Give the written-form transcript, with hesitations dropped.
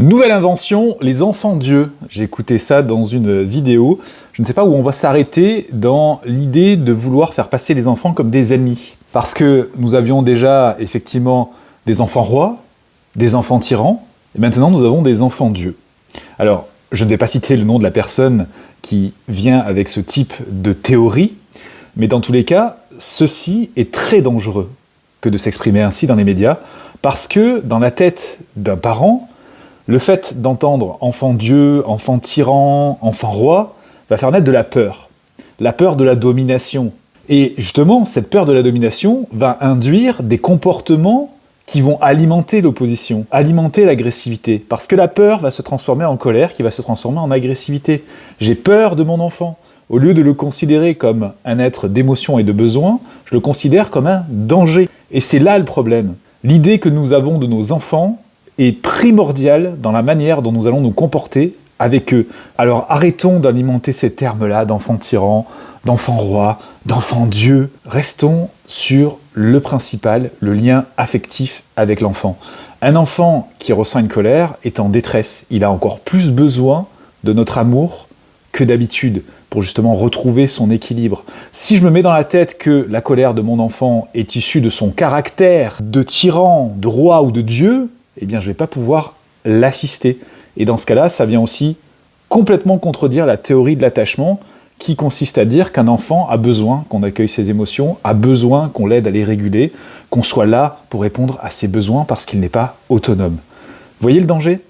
Nouvelle invention, les enfants Dieu. J'ai écouté ça dans une vidéo. Je ne sais pas où on va s'arrêter dans l'idée de vouloir faire passer les enfants comme des ennemis. Parce que nous avions déjà effectivement des enfants rois, des enfants tyrans, et maintenant nous avons des enfants Dieu. Alors, je ne vais pas citer le nom de la personne qui vient avec ce type de théorie, mais dans tous les cas, ceci est très dangereux que de s'exprimer ainsi dans les médias, parce que dans la tête d'un parent, le fait d'entendre enfant Dieu, enfant tyran, enfant roi, va faire naître de la peur de la domination. Et justement, cette peur de la domination va induire des comportements qui vont alimenter l'opposition, alimenter l'agressivité. Parce que la peur va se transformer en colère, qui va se transformer en agressivité. J'ai peur de mon enfant. Au lieu de le considérer comme un être d'émotion et de besoin, je le considère comme un danger. Et c'est là le problème. L'idée que nous avons de nos enfants est primordiale dans la manière dont nous allons nous comporter avec eux. Alors arrêtons d'alimenter ces termes-là d'enfant tyran, d'enfant roi, d'enfant Dieu. Restons sur le principal, le lien affectif avec l'enfant. Un enfant qui ressent une colère est en détresse. Il a encore plus besoin de notre amour que d'habitude pour justement retrouver son équilibre. Si je me mets dans la tête que la colère de mon enfant est issue de son caractère de tyran, de roi ou de Dieu, eh bien je ne vais pas pouvoir l'assister. Et dans ce cas-là, ça vient aussi complètement contredire la théorie de l'attachement qui consiste à dire qu'un enfant a besoin qu'on accueille ses émotions, a besoin qu'on l'aide à les réguler, qu'on soit là pour répondre à ses besoins parce qu'il n'est pas autonome. Vous voyez le danger ?